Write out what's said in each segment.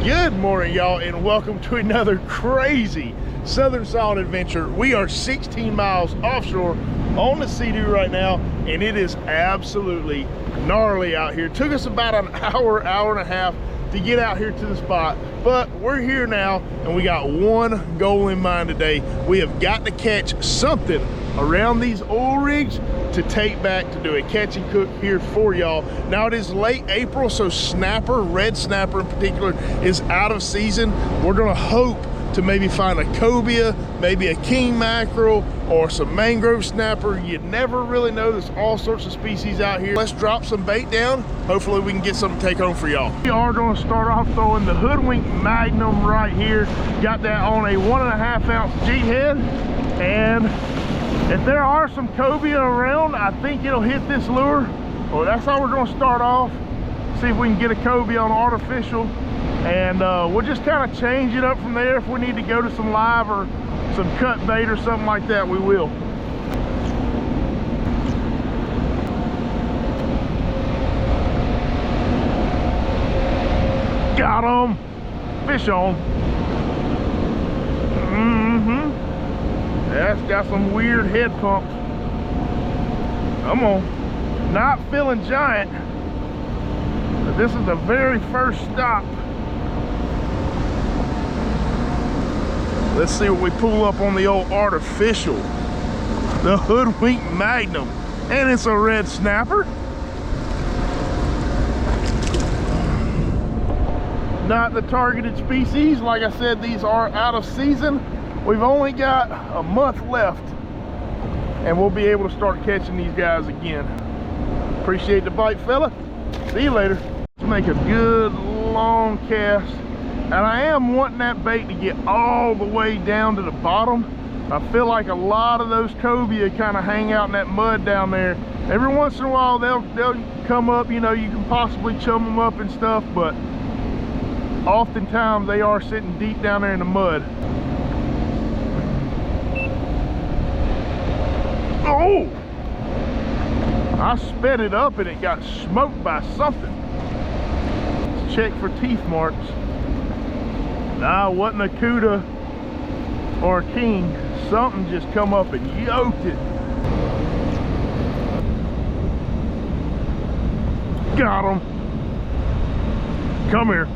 Good morning, y'all, and welcome to another crazy Southern Solid adventure. We are 16 miles offshore on the Sea-Doo right now, and it is absolutely gnarly out here. It took us about an hour and a half to get out here to the spot, but we're here now, and we got one goal in mind today. We have got to catch something around these oil rigs to take back to do a catch and cook here for y'all. Now it is late April, so snapper, red snapper in particular, is out of season. We're gonna hope to maybe find a cobia, maybe a king mackerel, or some mangrove snapper. You never really know. There's all sorts of species out here. Let's drop some bait down. Hopefully we can get something to take home for y'all. We are gonna start off throwing the HOODWINK Magnum right here. Got that on a 1.5 ounce G head, and if there are some cobia around, I think it'll hit this lure. Well, that's how we're gonna start off. See if we can get a cobia on artificial, and we'll just kind of change it up from there. If we need to go to some live or some cut bait or something like that, we will. Got him. Fish on. That's got some weird head pumps. Come on. Not feeling giant, but this is the very first stop. Let's see what we pull up on the old artificial. The HOODWINK Magnum. And it's a red snapper. Not the targeted species. Like I said, these are out of season. We've only got a month left, and we'll be able to start catching these guys again. Appreciate the bite, fella. See you later. Let's make a good long cast. And I am wanting that bait to get all the way down to the bottom. I feel like a lot of those cobia kind of hang out in that mud down there. Every once in a while they'll come up, you know, you can possibly chum them up and stuff, but oftentimes they are sitting deep down there in the mud. Oh! I sped it up and it got smoked by something. Let's check for teeth marks. Nah, it wasn't a cuda or a king. Something just come up and yoked it. Got him. Come here.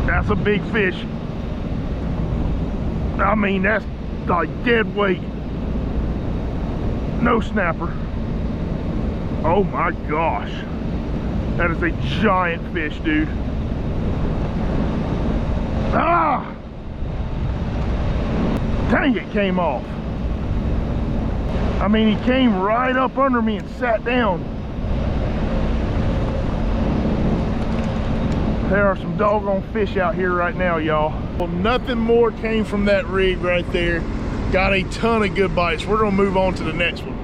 That's a big fish. I mean, that's like dead weight. No snapper. Oh my gosh. That is a giant fish, dude. Ah! Dang, it came off. I mean, he came right up under me and sat down. There are some doggone fish out here right now, y'all. Well, nothing more came from that rig right there. Got a ton of good bites. We're gonna move on to the next one.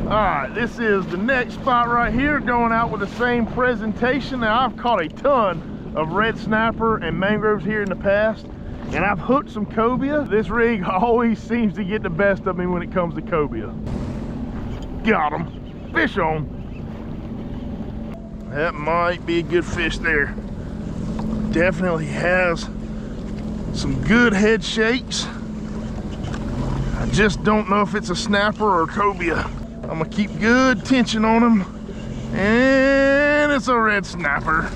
All right, this is the next spot right here, going out with the same presentation. Now, I've caught a ton of red snapper and mangroves here in the past, and I've hooked some cobia. This rig always seems to get the best of me when it comes to cobia. Got him. Fish on. That might be a good fish there. Definitely has some good head shakes. I just don't know if it's a snapper or a cobia. I'm gonna keep good tension on him, and it's a red snapper.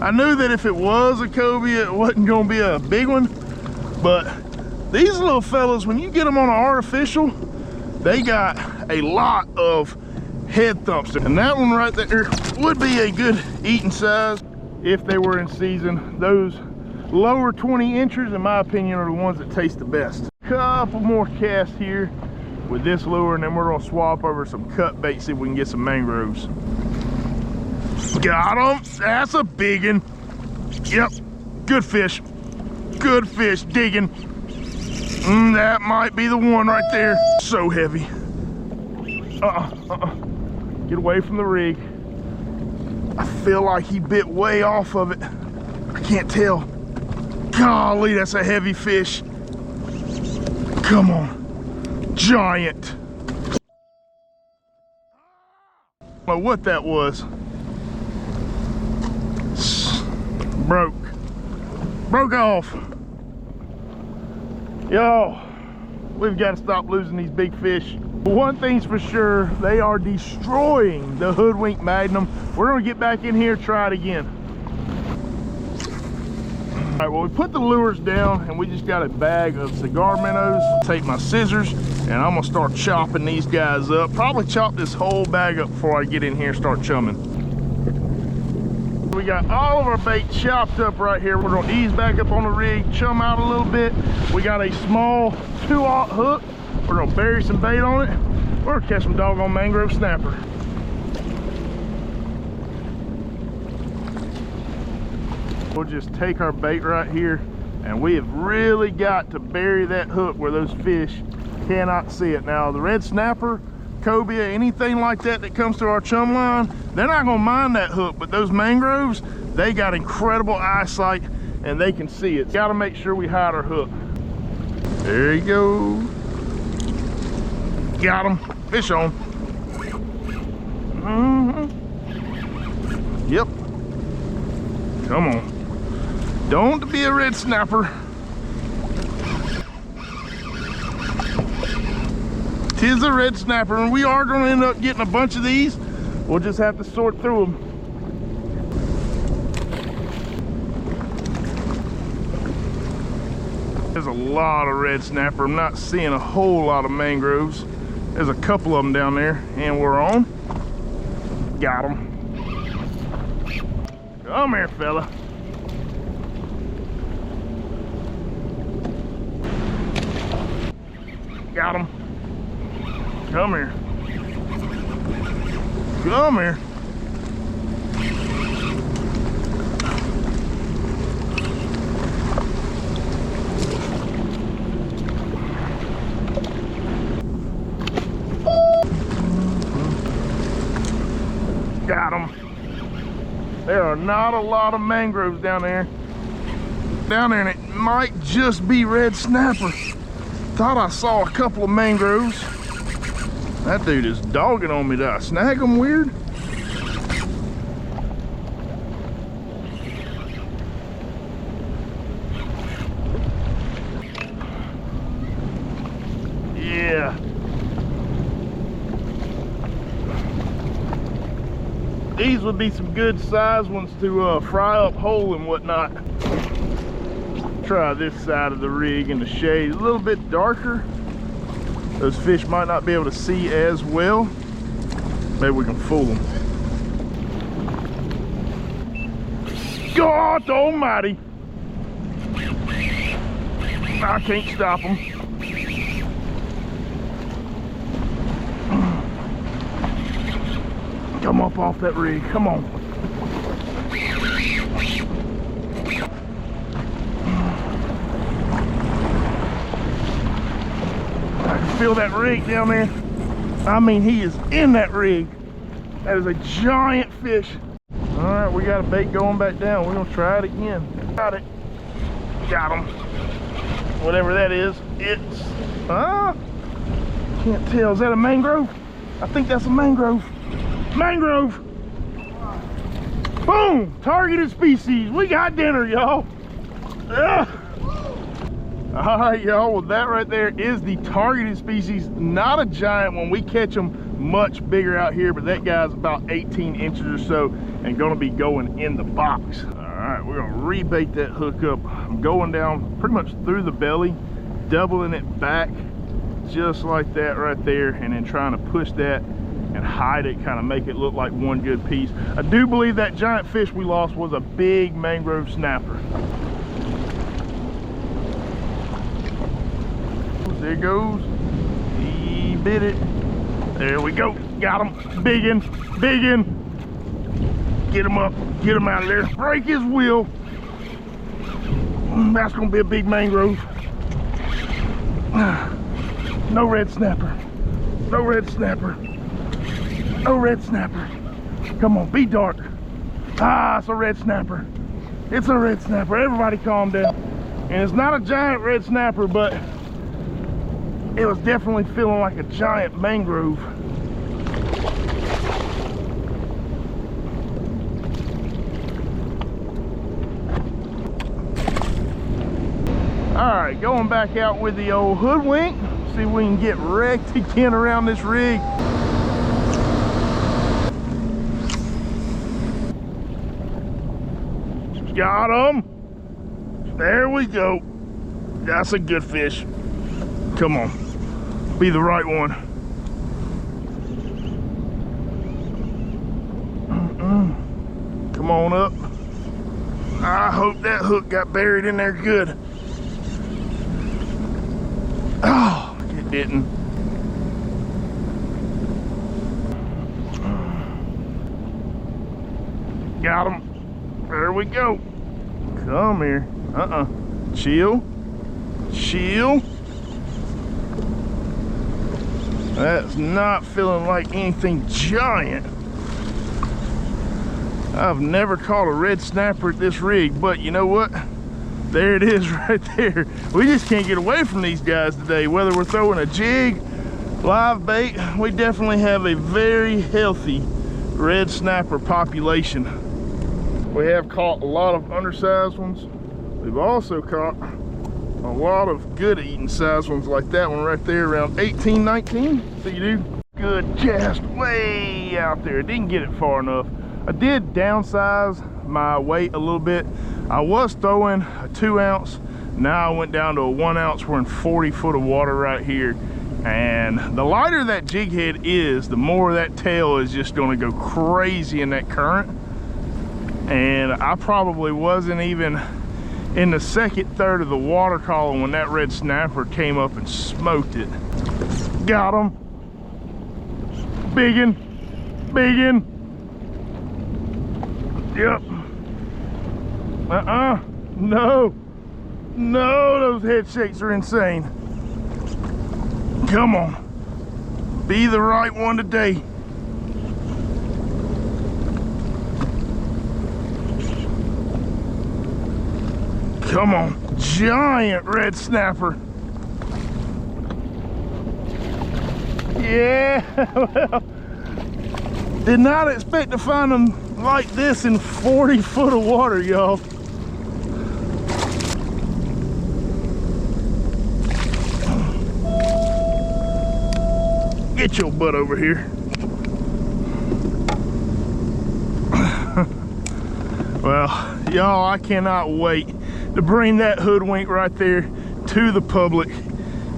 I knew that if it was a cobia, it wasn't gonna be a big one, but these little fellas, when you get them on an artificial, they got a lot of head thumps. And that one right there would be a good eating size if they were in season. Those lower 20 inches, in my opinion, are the ones that taste the best. Couple more casts here with this lure, and then we're gonna swap over some cut bait, see if we can get some mangroves. Got him. That's a big one. Yep, good fish. Good fish, digging. That might be the one right there. So heavy. Get away from the rig. I feel like he bit way off of it. I can't tell. Golly, that's a heavy fish. Come on. Giant. I don't know what that was. Broke off. Yo, we've got to stop losing these big fish. One thing's for sure, they are destroying the Hoodwink Magnum. We're gonna get back in here, try it again. All right, well, we put the lures down and we just got a bag of cigar minnows. Take my scissors and I'm gonna start chopping these guys up. Probably chop this whole bag up before I get in here and start chumming. We got all of our bait chopped up right here. We're gonna ease back up on the rig, chum out a little bit. We got a small 2/0 hook. We're gonna bury some bait on it. We're gonna catch some doggone mangrove snapper. We'll just take our bait right here and we have really got to bury that hook where those fish cannot see it. Now the red snapper, cobia, anything like that that comes to our chum line, they're not gonna mind that hook, but those mangroves, they got incredible eyesight and they can see it. Gotta make sure we hide our hook. There you go. Got him. Fish on. Yep. Come on. Don't be a red snapper. Tis a red snapper, and we are going to end up getting a bunch of these. We'll just have to sort through them. There's a lot of red snapper. I'm not seeing a whole lot of mangroves. There's a couple of them down there, and we're on. Got them. Come here, fella. Got him. Come here. Come here. Got him. There are not a lot of mangroves down there. And it might just be red snapper. Thought I saw a couple of mangroves. That dude is dogging on me. Did I snag him weird? Yeah. These would be some good size ones to fry up whole and whatnot. Try this side of the rig in the shade, a little bit darker. Those fish might not be able to see as well. Maybe we can fool them. God almighty! I can't stop them. Come up off that rig, come on. Feel that rig down there. I mean, he is in that rig. That is a giant fish. All right, we got a bait going back down. We're gonna try it again. Got it. Got him. Whatever that is, it's can't tell. Is that a mangrove? I think that's a mangrove. Mangrove. Boom! Targeted species. We got dinner, y'all. All right, y'all, well, that right there is the targeted species. Not a giant one. We catch them much bigger out here, but that guy's about 18 inches or so and gonna be going in the box. All right, we're gonna rebait that hook up. I'm going down pretty much through the belly, doubling it back just like that right there, and then trying to push that and hide it, kind of make it look like one good piece. I do believe that giant fish we lost was a big mangrove snapper. There it goes. He bit it. There we go. Got him. Biggin. Biggin. Get him up. Get him out of there. Break his wheel. That's going to be a big mangrove. No red snapper. No red snapper. No red snapper. Come on, be dark. Ah, it's a red snapper. It's a red snapper. Everybody calm down. And it's not a giant red snapper, but it was definitely feeling like a giant mangrove. right, going back out with the old hoodwink. See if we can get wrecked again around this rig. Got him. There we go. That's a good fish. Come on. Be the right one. Come on up. I hope that hook got buried in there good. Oh, it didn't. Got him. There we go. Come here. Chill. Chill. That's not feeling like anything giant. I've never caught a red snapper at this rig, but you know what? There it is right there. We just can't get away from these guys today. Whether we're throwing a jig, live bait, we definitely have a very healthy red snapper population. We have caught a lot of undersized ones. We've also caught a lot of good eating size ones like that one right there, around 18, 19. See you, dude. Good cast way out there. Didn't get it far enough. I did downsize my weight a little bit. I was throwing a 2 ounce. Now I went down to a 1 ounce. We're in 40 foot of water right here. And the lighter that jig head is, the more that tail is just gonna go crazy in that current. And I probably wasn't even in the second third of the water column when that red snapper came up and smoked it. Got him. Biggin. Biggin. Yep. No. No, those head shakes are insane. Come on. Be the right one today. Come on. Giant red snapper. Yeah. Well, did not expect to find them like this in 40 foot of water, y'all. Get your butt over here. Well, y'all, I cannot wait to bring that hoodwink right there to the public.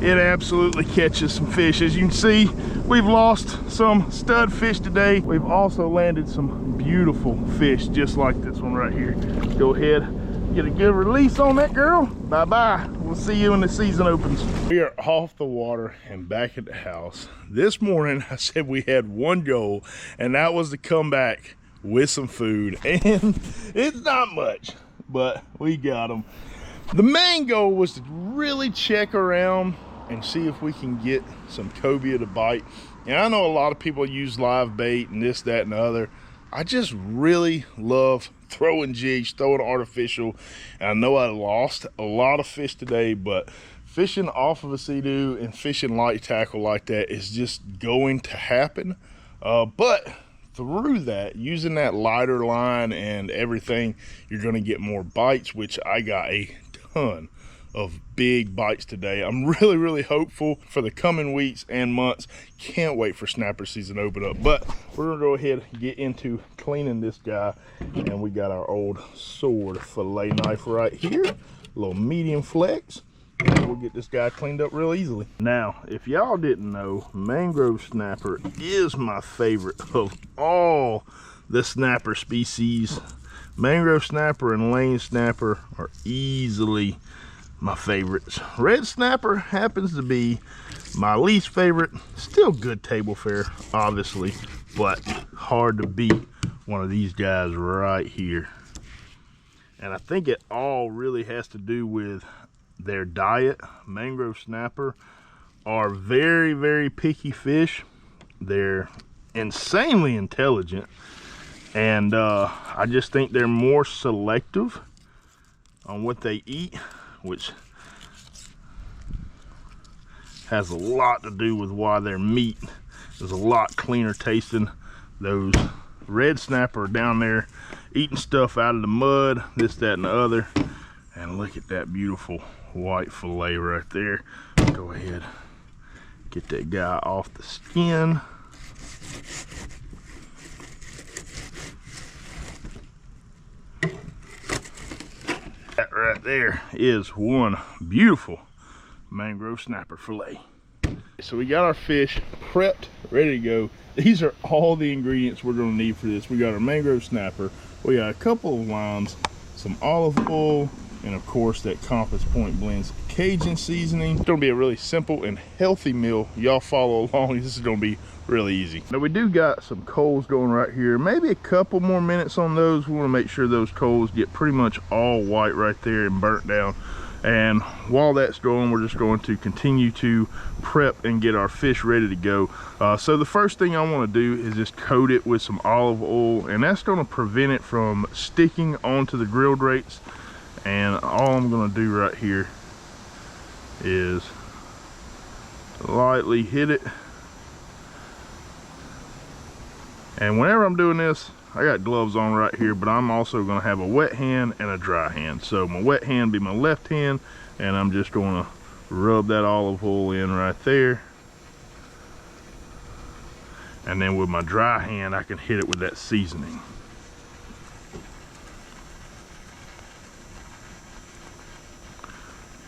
It absolutely catches some fish. As you can see, we've lost some stud fish today. We've also landed some beautiful fish just like this one right here. Go ahead, get a good release on that girl. Bye-bye. We'll see you when the season opens. We are off the water and back at the house. This morning, I said we had one goal, and that was to come back with some food. And it's not much, but we got them. The main goal was to really check around and see if we can get some cobia to bite. And I know a lot of people use live bait and this, that, and the other. I just really love throwing jigs, throwing artificial. And I know I lost a lot of fish today, but fishing off of a Sea-Doo and fishing light tackle like that is just going to happen. But through that, using that lighter line and everything, you're gonna get more bites, which I got a ton of big bites today. I'm really hopeful for the coming weeks and months. Can't wait for snapper season to open up. But we're gonna go ahead and get into cleaning this guy. And we got our old sword fillet knife right here, a little medium flex. And we'll get this guy cleaned up real easily. Now, if y'all didn't know, mangrove snapper is my favorite of all the snapper species. Mangrove snapper and lane snapper are easily my favorites. Red snapper happens to be my least favorite. Still good table fare, obviously, but hard to beat one of these guys right here. And I think it all really has to do with their diet. Mangrove snapper are very picky fish. They're insanely intelligent, and I just think they're more selective on what they eat, which has a lot to do with why their meat is a lot cleaner tasting. Those red snapper are down there eating stuff out of the mud, this, that, and the other. And look at that beautiful white fillet right there. Go ahead, get that guy off the skin. That right there is one beautiful mangrove snapper fillet. So we got our fish prepped, ready to go. These are all the ingredients we're going to need for this. We got our mangrove snapper, we got a couple of limes, some olive oil, and of course that Compass Point Blends Cajun seasoning. It's going to be a really simple and healthy meal. Y'all follow along. This is going to be really easy. Now we do got some coals going right here. Maybe a couple more minutes on those. We want to make sure those coals get pretty much all white right there and burnt down. And while that's going, we're just going to continue to prep and get our fish ready to go. So the first thing I want to do is just coat it with some olive oil, and that's going to prevent it from sticking onto the grill grates. And all I'm going to do right here is lightly hit it. And whenever I'm doing this, I got gloves on right here, but I'm also going to have a wet hand and a dry hand. So my wet hand be my left hand, and I'm just going to rub that olive oil in right there. And then with my dry hand, I can hit it with that seasoning.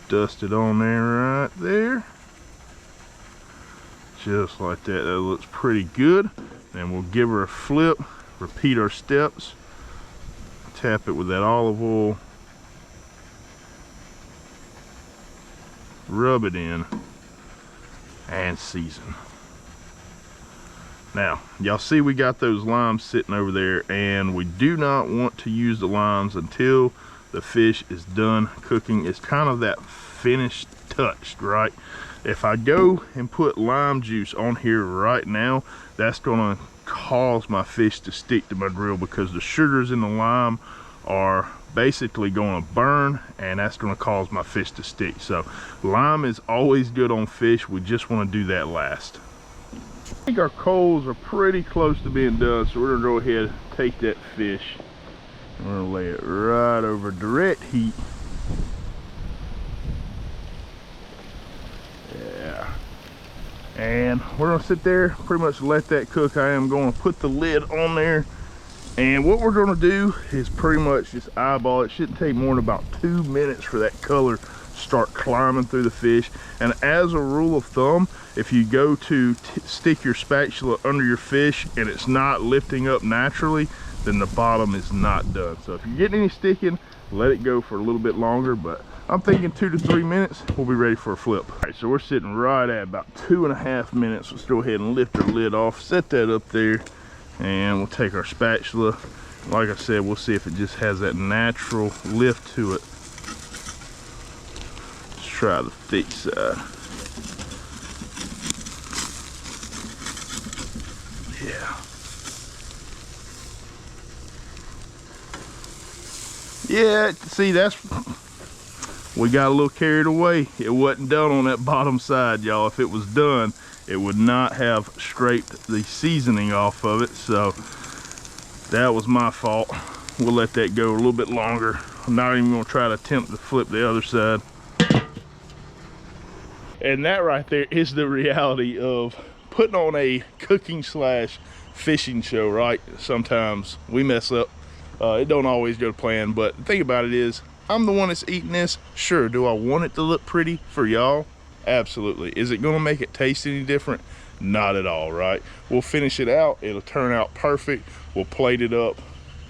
Dust it on there right there. Just like that. That looks pretty good. Then we'll give her a flip. Repeat our steps, tap it with that olive oil, rub it in, and season. Now, y'all see we got those limes sitting over there, and we do not want to use the limes until the fish is done cooking. It's kind of that finished touch, right? If I go and put lime juice on here right now, that's gonna cause my fish to stick to my grill, because the sugars in the lime are basically going to burn, and that's going to cause my fish to stick. So lime is always good on fish. We just want to do that last. I think our coals are pretty close to being done, so we're going to go ahead and take that fish and we're going to lay it right over direct heat. And we're gonna sit there, pretty much let that cook. I am going to put the lid on there, and what we're gonna do is pretty much just eyeball it. Shouldn't take more than about 2 minutes for that color to start climbing through the fish. And as a rule of thumb, if you go to stick your spatula under your fish and it's not lifting up naturally, then the bottom is not done. So if you're getting any sticking, let it go for a little bit longer, but I'm thinking 2 to 3 minutes, we'll be ready for a flip. All right, so we're sitting right at about 2.5 minutes. Let's go ahead and lift our lid off, set that up there, and we'll take our spatula. Like I said, we'll see if it just has that natural lift to it. Let's try the thick side. Yeah, see, we got a little carried away. It wasn't done on that bottom side, y'all. If it was done, it would not have scraped the seasoning off of it. So that was my fault. We'll let that go a little bit longer. I'm not even gonna try to attempt to flip the other side. And that right there is the reality of putting on a cooking / fishing show, right? Sometimes we mess up. It don't always go to plan, but the thing about it is, I'm the one that's eating this. Sure, do I want it to look pretty for y'all? Absolutely. Is it gonna make it taste any different? Not at all, right? We'll finish it out. It'll turn out perfect. We'll plate it up,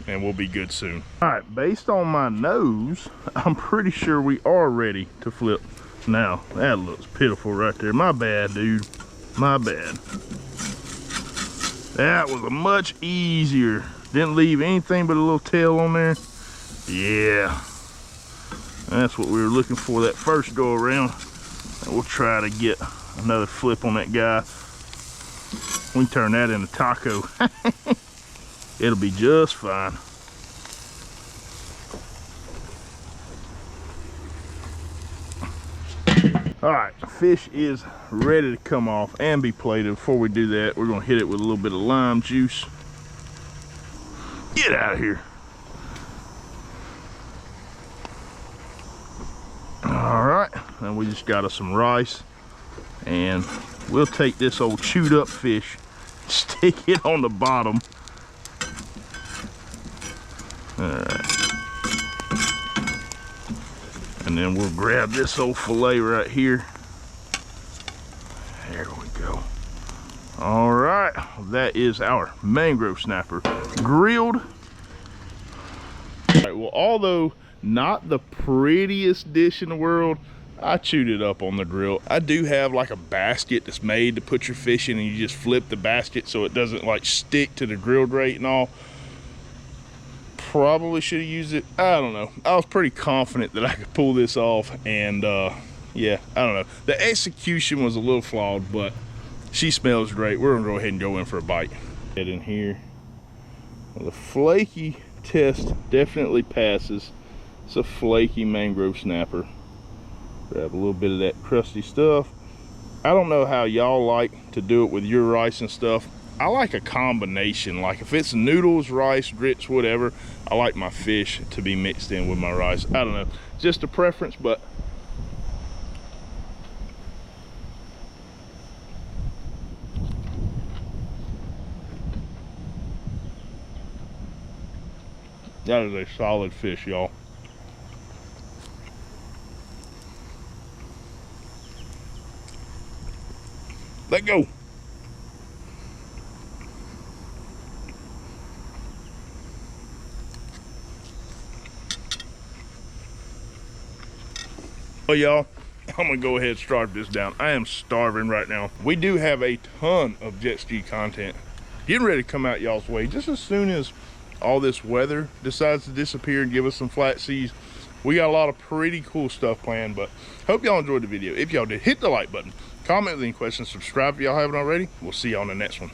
and we'll be good soon. All right, based on my nose, I'm pretty sure we are ready to flip. Now, that looks pitiful right there. My bad, dude. My bad. That was a much easier. Didn't leave anything but a little tail on there. Yeah, that's what we were looking for that first go around. And we'll try to get another flip on that guy. We can turn that into taco. It'll be just fine. All right, fish is ready to come off and be plated. Before we do that, we're gonna hit it with a little bit of lime juice. Get out of here. All right, and we just got us some rice, and we'll take this old chewed up fish, stick it on the bottom. All right. And then we'll grab this old fillet right here. There we go. All right, that is our mangrove snapper grilled. All right, well, although not the prettiest dish in the world, I chewed it up on the grill. I do have like a basket that's made to put your fish in, and you just flip the basket so it doesn't like stick to the grill grate and all. Probably should have used it. I don't know. I was pretty confident that I could pull this off, and yeah, I don't know. The execution was a little flawed, but she smells great. We're gonna go ahead and go in for a bite. Get in here. Well, the flaky test definitely passes. It's a flaky mangrove snapper. Grab a little bit of that crusty stuff. I don't know how y'all like to do it with your rice and stuff. I like a combination. Like if it's noodles, rice, grits, whatever, I like my fish to be mixed in with my rice. I don't know, just a preference, but that is a solid fish, y'all. Let go. Well, y'all, I'm gonna go ahead and starve this down. I am starving right now. We do have a ton of jet ski content getting ready to come out y'all's way just as soon as all this weather decides to disappear and give us some flat seas. We got a lot of pretty cool stuff planned, but hope y'all enjoyed the video. If y'all did, hit the like button, comment with any questions, subscribe if y'all haven't already. We'll see y'all on the next one.